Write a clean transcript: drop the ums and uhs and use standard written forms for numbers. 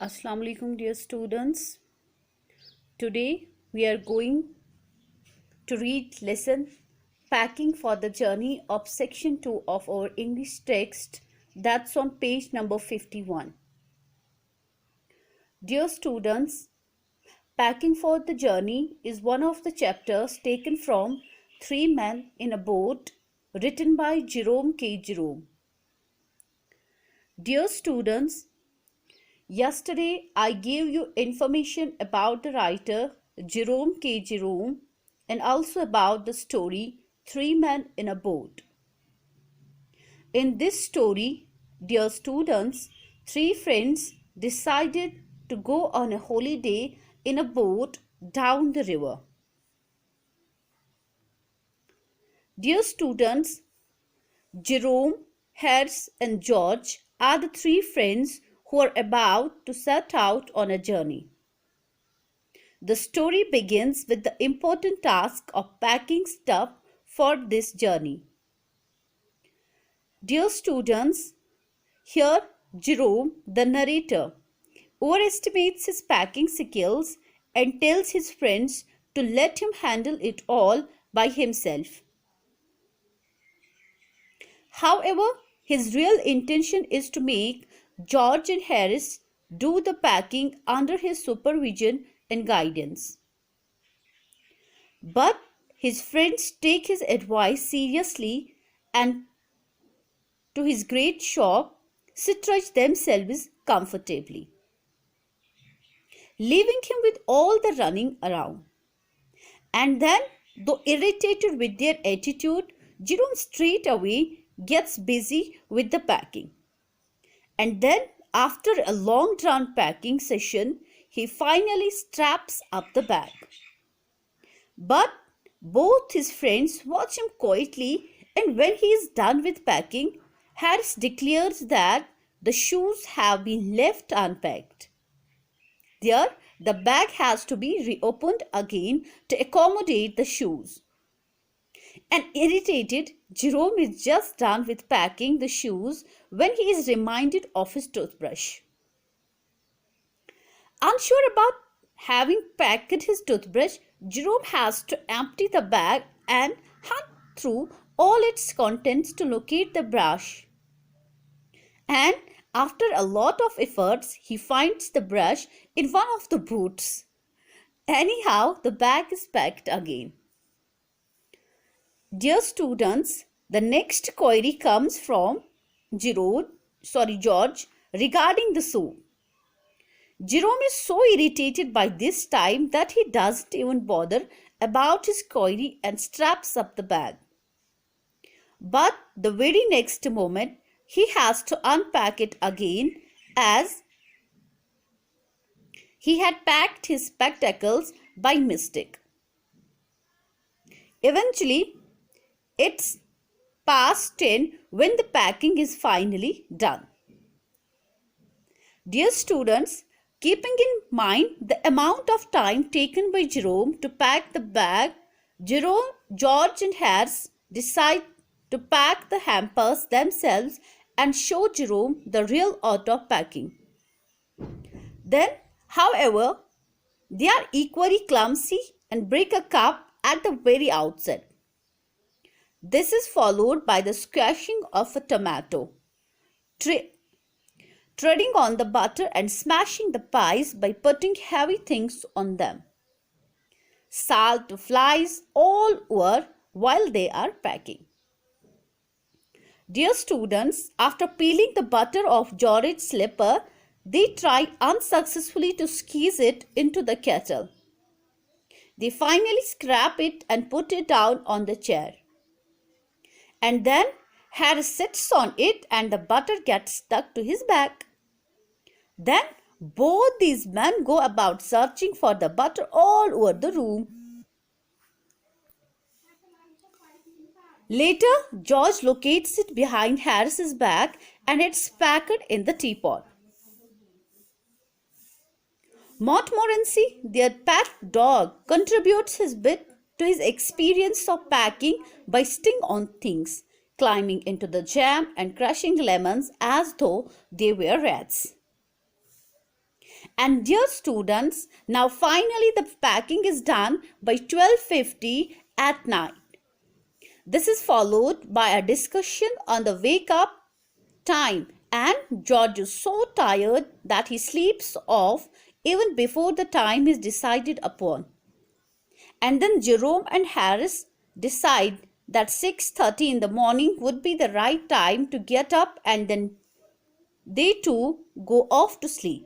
Assalamu alaikum, dear students. Today we are going to read lesson Packing for the Journey of section 2 of our English text, that's on page number 51. Dear students, Packing for the Journey is one of the chapters taken from Three Men in a Boat, written by Jerome K. Jerome. Dear students, yesterday I gave you information about the writer Jerome K. Jerome and also about the story Three Men in a Boat. In this story, dear students, three friends decided to go on a holiday in a boat down the river. Dear students, Jerome, Harris and George are the three friends who are about to set out on a journey. The story begins with the important task of packing stuff for this journey. Dear students, here Jerome, the narrator, overestimates his packing skills and tells his friends to let him handle it all by himself. However, his real intention is to make George and Harris do the packing under his supervision and guidance. But his friends take his advice seriously and, to his great shock, stretch themselves comfortably, leaving him with all the running around. And then, though irritated with their attitude, Jerome straight away gets busy with the packing. And then, after a long drawn packing session, he finally straps up the bag. But both his friends watch him quietly, and when he is done with packing, Harris declares that the shoes have been left unpacked. There, the bag has to be reopened again to accommodate the shoes. And irritated, Jerome is just done with packing the shoes when he is reminded of his toothbrush. Unsure about having packed his toothbrush, Jerome has to empty the bag and hunt through all its contents to locate the brush. And after a lot of efforts, he finds the brush in one of the boots. Anyhow, the bag is packed again. Dear students, the next query comes from George regarding the shoe. Jerome is so irritated by this time that he doesn't even bother about his query and straps up the bag. But the very next moment, he has to unpack it again as he had packed his spectacles by mistake. Eventually, it's past 10 when the packing is finally done. Dear students, keeping in mind the amount of time taken by Jerome to pack the bag, George and Harris decide to pack the hampers themselves and show Jerome the real art of packing. Then, however, they are equally clumsy and break a cup at the very outset. This is followed by the squashing of a tomato, treading on the butter and smashing the pies by putting heavy things on them. Salt flies all over while they are packing. Dear students, after peeling the butter off George's slipper, they try unsuccessfully to squeeze it into the kettle. They finally scrape it and put it down on the chair. And then Harris sits on it and the butter gets stuck to his back. Then both these men go about searching for the butter all over the room. Later, George locates it behind Harris's back and it's packed in the teapot. Montmorency, their pet dog, contributes his bit to his experience of packing by sitting on things, climbing into the jam and crushing lemons as though they were rats. And dear students, now finally the packing is done by 12:50 at night. This is followed by a discussion on the wake up time, and George is so tired that he sleeps off even before the time is decided upon. And then Jerome and Harris decide that 6:30 in the morning would be the right time to get up, and then they too go off to sleep.